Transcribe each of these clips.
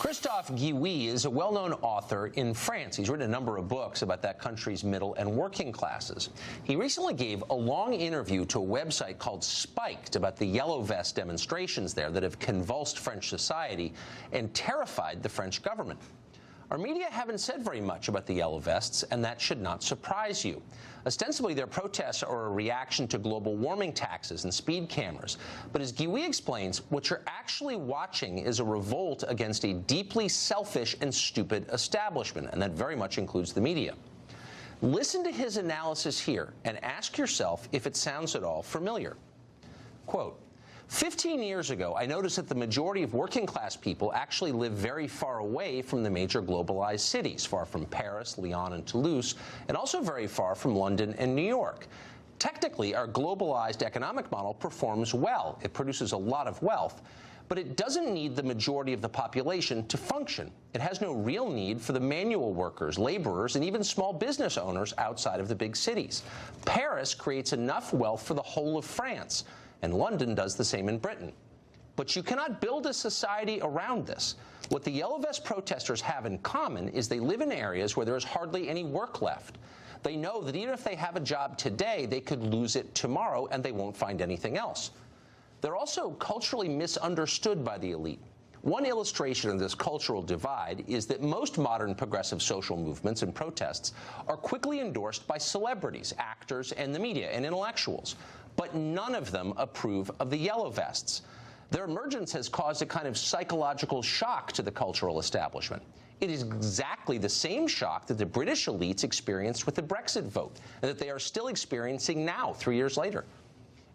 Christophe Guillouis is a well-known author in France. He's written a number of books about that country's middle and working classes. He recently gave a long interview to a website called Spiked about the Yellow Vest demonstrations there that have convulsed French society and terrified the French government. Our media haven't said very much about the Yellow Vests, and that should not surprise you. Ostensibly, their protests are a reaction to global warming taxes and speed cameras. But as Guillouis explains, what you're actually watching is a revolt against a deeply selfish and stupid establishment, and that very much includes the media. Listen to his analysis here and ask yourself if it sounds at all familiar. Quote, 15 years ago, I noticed that the majority of working-class people actually live very far away from the major globalized cities, far from Paris, Lyon, and Toulouse, and also very far from London and New York. Technically, our globalized economic model performs well. It produces a lot of wealth, but it doesn't need the majority of the population to function. It has no real need for the manual workers, laborers, and even small business owners outside of the big cities. Paris creates enough wealth for the whole of France, and London does the same in Britain. But you cannot build a society around this. What the Yellow Vest protesters have in common is they live in areas where there is hardly any work left. They know that even if they have a job today, they could lose it tomorrow and they won't find anything else. They're also culturally misunderstood by the elite. One illustration of this cultural divide is that most modern progressive social movements and protests are quickly endorsed by celebrities, actors, and the media and intellectuals. But none of them approve of the Yellow Vests. Their emergence has caused a kind of psychological shock to the cultural establishment. It is exactly the same shock that the British elites experienced with the Brexit vote, and that they are still experiencing now, 3 years later.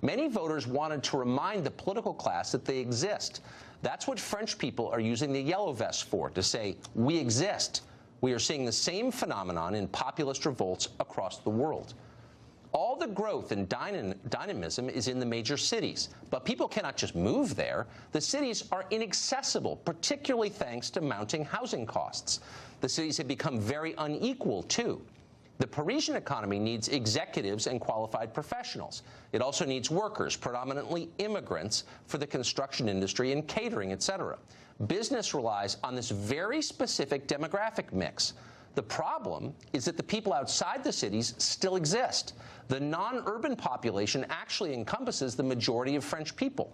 Many voters wanted to remind the political class that they exist. That's what French people are using the Yellow Vests for, to say, we exist. We are seeing the same phenomenon in populist revolts across the world. All the growth and dynamism is in the major cities, but people cannot just move there. The cities are inaccessible, particularly thanks to mounting housing costs. The cities have become very unequal, too. The Parisian economy needs executives and qualified professionals. It also needs workers, predominantly immigrants, for the construction industry and catering, etc. Business relies on this very specific demographic mix. The problem is that the people outside the cities still exist. The non-urban population actually encompasses the majority of French people.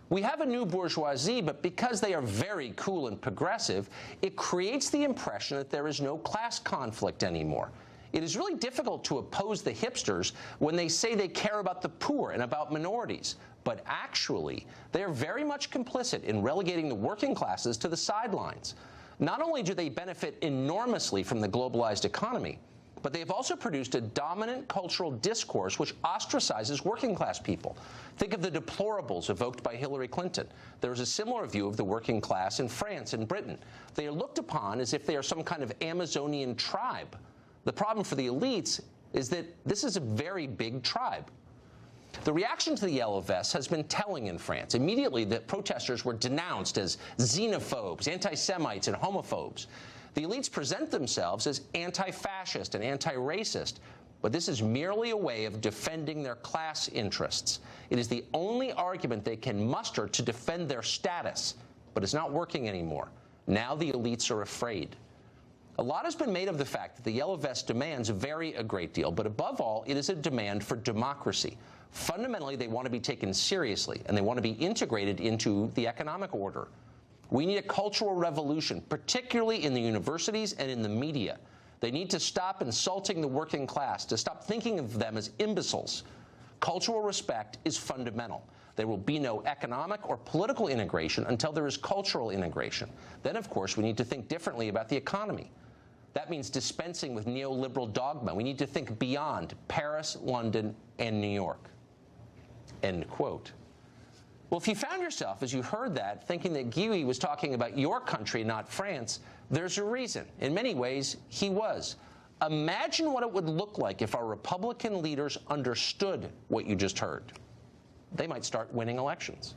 We have a new bourgeoisie, but because they are very cool and progressive, it creates the impression that there is no class conflict anymore. It is really difficult to oppose the hipsters when they say they care about the poor and about minorities. But actually, they are very much complicit in relegating the working classes to the sidelines. Not only do they benefit enormously from the globalized economy, but they have also produced a dominant cultural discourse which ostracizes working-class people. Think of the deplorables evoked by Hillary Clinton. There is a similar view of the working class in France and Britain. They are looked upon as if they are some kind of Amazonian tribe. The problem for the elites is that this is a very big tribe. The reaction to the Yellow Vests has been telling in France. Immediately, the protesters were denounced as xenophobes, anti-Semites, and homophobes. The elites present themselves as anti-fascist and anti-racist, but this is merely a way of defending their class interests. It is the only argument they can muster to defend their status, but it's not working anymore. Now the elites are afraid. A lot has been made of the fact that the Yellow Vest demands vary a great deal, but above all, it is a demand for democracy. Fundamentally, they want to be taken seriously, and they want to be integrated into the economic order. We need a cultural revolution, particularly in the universities and in the media. They need to stop insulting the working class, to stop thinking of them as imbeciles. Cultural respect is fundamental. There will be no economic or political integration until there is cultural integration. Then, of course, we need to think differently about the economy. That means dispensing with neoliberal dogma. We need to think beyond Paris, London, and New York. End quote. Well, if you found yourself, as you heard that, thinking that Guillouis was talking about your country, not France, there's a reason. In many ways, he was. Imagine what it would look like if our Republican leaders understood what you just heard. They might start winning elections.